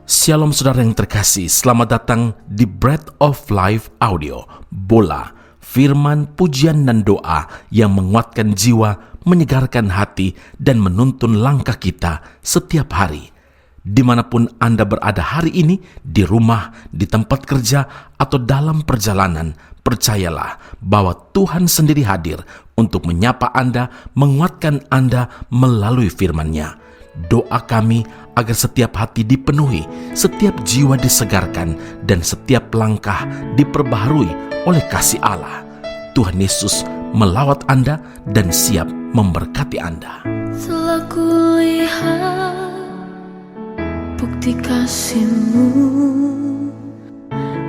Shalom saudara yang terkasih, selamat datang di Bread of Life Audio, Bola, firman, pujian dan doa yang menguatkan jiwa, menyegarkan hati, dan menuntun langkah kita setiap hari. Dimanapun Anda berada hari ini, di rumah, di tempat kerja, atau dalam perjalanan, percayalah bahwa Tuhan sendiri hadir untuk menyapa Anda, menguatkan Anda melalui firman-Nya. Doa kami agar setiap hati dipenuhi, setiap jiwa disegarkan, dan setiap langkah diperbaharui oleh kasih Allah. Tuhan Yesus melawat Anda dan siap memberkati Anda. Telah kulihat bukti kasih-Mu,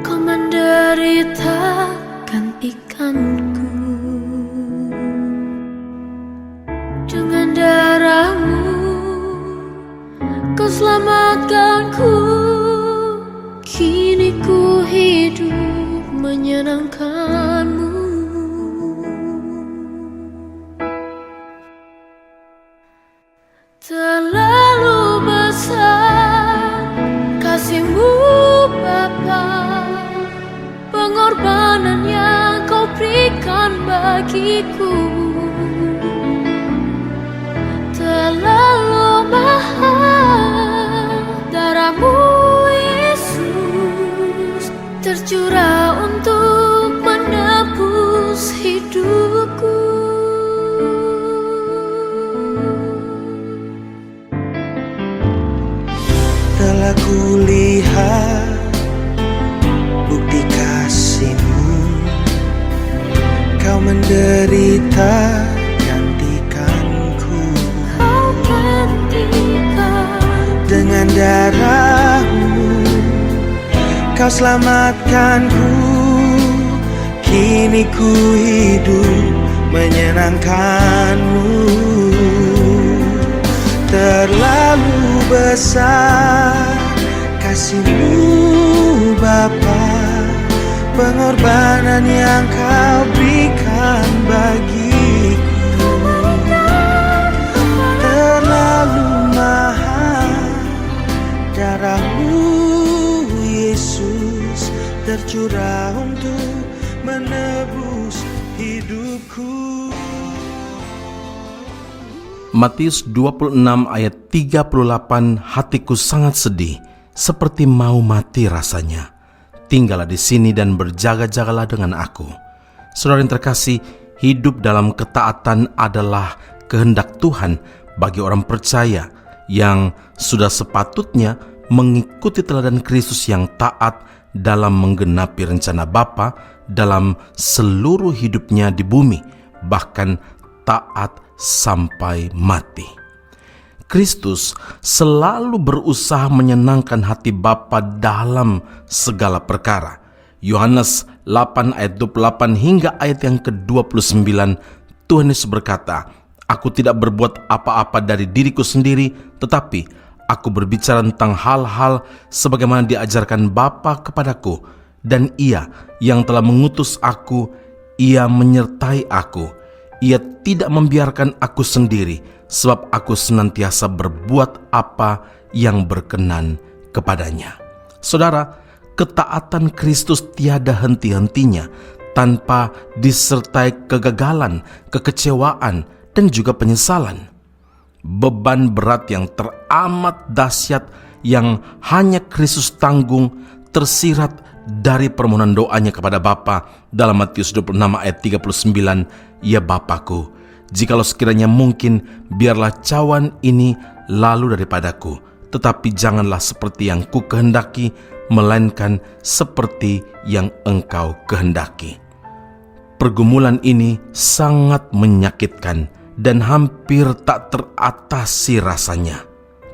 Kau menderita gantikanku. Dengan darah-Mu Kau selamatkanku, kini ku hidup menyenangkan-Mu. Terlalu besar kasih-Mu Bapa, pengorbanan yang Kau berikan bagiku. Terlalu mahal darah-Mu Yesus, tercurah untuk menebus hidupku. Telah kulihat bukti kasih-Mu, Kau menderita gantikanku. Kau gantikan Dengan darah-Mu Kau selamatkanku, kini ku hidup menyenangkan-Mu. Terlalu besar kasih-Mu Bapa, pengorbanan yang Kau berikan bagiku. Terlalu mahal darah-Mu Yesus, tercurah untuk menebus hidupku. Matius 26 ayat 38, hatiku sangat sedih, seperti mau mati rasanya. Tinggallah di sini dan berjaga-jagalah dengan aku. Saudara yang terkasih, hidup dalam ketaatan adalah kehendak Tuhan bagi orang percaya yang sudah sepatutnya mengikuti teladan Kristus yang taat dalam menggenapi rencana Bapa dalam seluruh hidupnya di bumi, bahkan taat sampai mati. Kristus selalu berusaha menyenangkan hati Bapa dalam segala perkara. Yohanes 8 ayat 28 hingga ayat yang ke-29, Tuhan Yesus berkata, "Aku tidak berbuat apa-apa dari diriku sendiri, tetapi aku berbicara tentang hal-hal sebagaimana diajarkan Bapa kepadaku, dan Ia yang telah mengutus aku, Ia menyertai aku. Ia tidak membiarkan aku sendiri, sebab aku senantiasa berbuat apa yang berkenan kepadanya." Saudara, ketaatan Kristus tiada henti-hentinya tanpa disertai kegagalan, kekecewaan, dan juga penyesalan. Beban berat yang teramat dahsyat yang hanya Kristus tanggung tersirat dari permohonan doanya kepada Bapa dalam Matius 26 ayat 39, "Ya Bapakku, jikalau sekiranya mungkin, biarlah cawan ini lalu daripadaku, tetapi janganlah seperti yang ku kehendaki, melainkan seperti yang Engkau kehendaki." Pergumulan ini sangat menyakitkan dan hampir tak teratasi rasanya.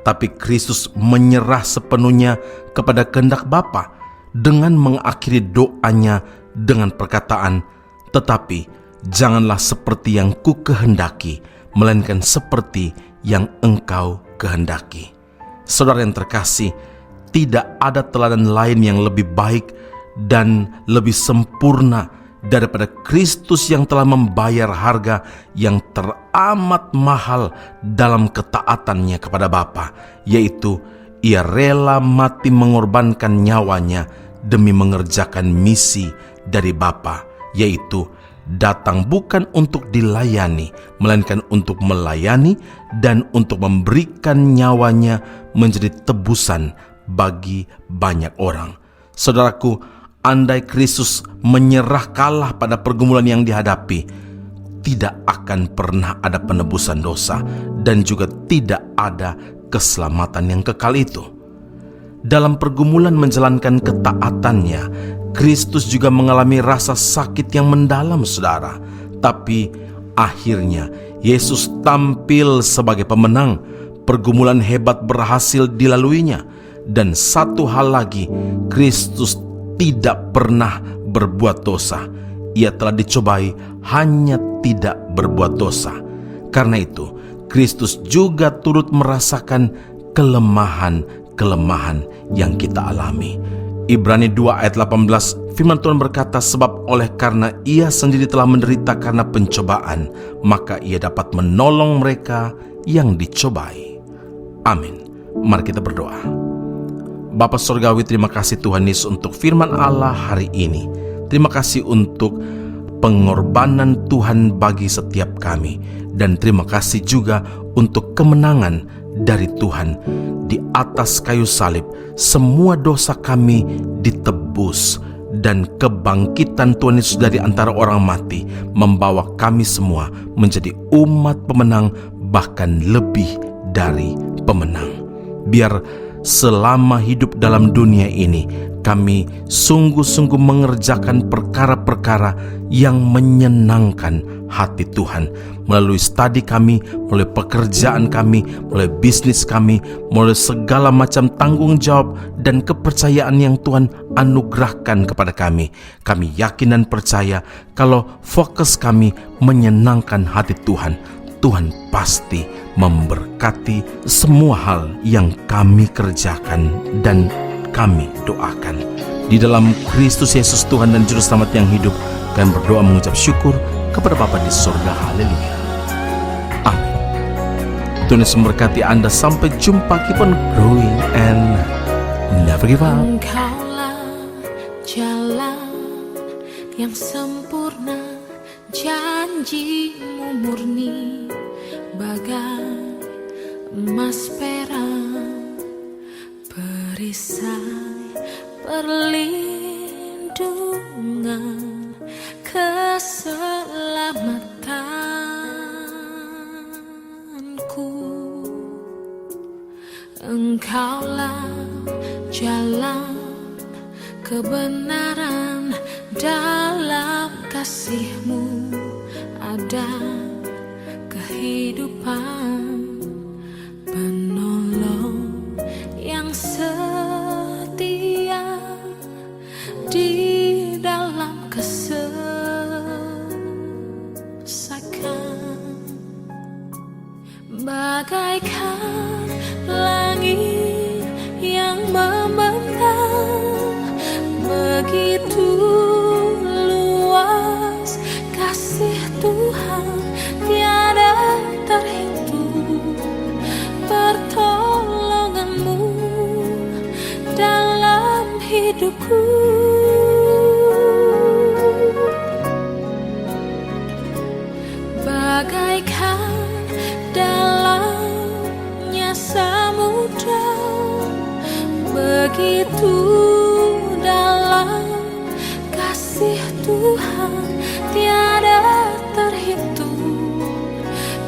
Tapi Kristus menyerah sepenuhnya kepada kehendak Bapa dengan mengakhiri doanya dengan perkataan, "Tetapi janganlah seperti yang ku kehendaki, melainkan seperti yang Engkau kehendaki." Saudara yang terkasih, tidak ada teladan lain yang lebih baik dan lebih sempurna daripada Kristus yang telah membayar harga yang teramat mahal dalam ketaatannya kepada Bapa, yaitu Ia rela mati mengorbankan nyawanya demi mengerjakan misi dari Bapa, yaitu datang bukan untuk dilayani, melainkan untuk melayani dan untuk memberikan nyawanya menjadi tebusan bagi banyak orang. Saudaraku, andai Kristus menyerah kalah pada pergumulan yang dihadapi, tidak akan pernah ada penebusan dosa dan juga tidak ada keselamatan yang kekal itu. Dalam pergumulan menjalankan ketaatannya, Kristus juga mengalami rasa sakit yang mendalam, saudara. Tapi akhirnya Yesus tampil sebagai pemenang. Pergumulan hebat berhasil dilaluinya. Dan satu hal lagi, Kristus tidak pernah berbuat dosa. Ia telah dicobai, hanya tidak berbuat dosa. Karena itu, Kristus juga turut merasakan kelemahan yang kita alami. Ibrani 2 ayat 18, firman Tuhan berkata, sebab oleh karena ia sendiri telah menderita karena pencobaan, maka ia dapat menolong mereka yang dicobai. Amin. Mari kita berdoa. Bapa Surgawi, terima kasih Tuhan Yesus untuk firman Allah hari ini. Terima kasih untuk pengorbanan Tuhan bagi setiap kami. Dan terima kasih juga untuk kemenangan dari Tuhan. Di atas kayu salib, semua dosa kami ditebus. Dan kebangkitan Tuhan Yesus dari antara orang mati membawa kami semua menjadi umat pemenang, bahkan lebih dari pemenang. Biar selama hidup dalam dunia ini, kami sungguh-sungguh mengerjakan perkara-perkara yang menyenangkan hati Tuhan. Melalui studi kami, melalui pekerjaan kami, melalui bisnis kami, melalui segala macam tanggung jawab dan kepercayaan yang Tuhan anugerahkan kepada kami. Kami yakin dan percaya kalau fokus kami menyenangkan hati Tuhan, Tuhan pasti memberkati semua hal yang kami kerjakan dan kami doakan. Di dalam Kristus Yesus Tuhan dan Juru Selamat yang hidup, kami berdoa mengucap syukur kepada Bapa di surga. Haleluya. Amin. Tuhan Yesus memberkati Anda. Sampai jumpa. Keep on growing and never give up. Engkaulah jalan yang sempurna, janjimu murni bagai emas perak, perisai perlindungan, keselamatanku. Engkaulah jalan kebenaran, dalam kasih-Mu ada kehidupan, penolong yang setia di dalam kesesakan, bagaikan langit yang membentang, begitu luas kasih Tuhan, tiada terhitung pertolongan-Mu dalam hidupku. Bagaikan dalamnya samudra, begitu dalam kasih Tuhan, tiada terhitung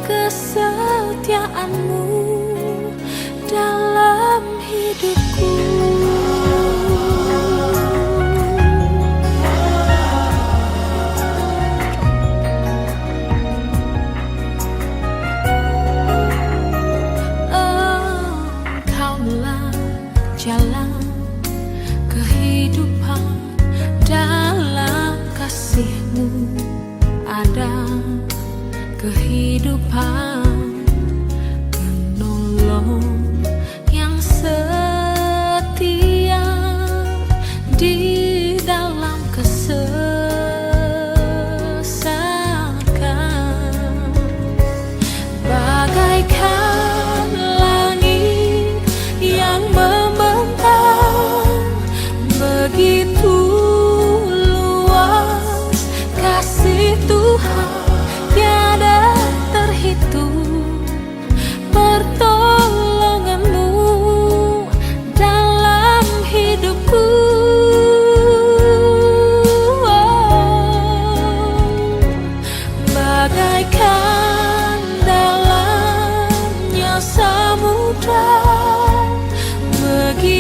kesetiaan-Mu dalam hidupku. Engkaulah jalan kehidupan, dalam kasih-Mu ada kehidupan, penolong yang setia di dalam kesesakan, bagaikan langit yang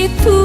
itu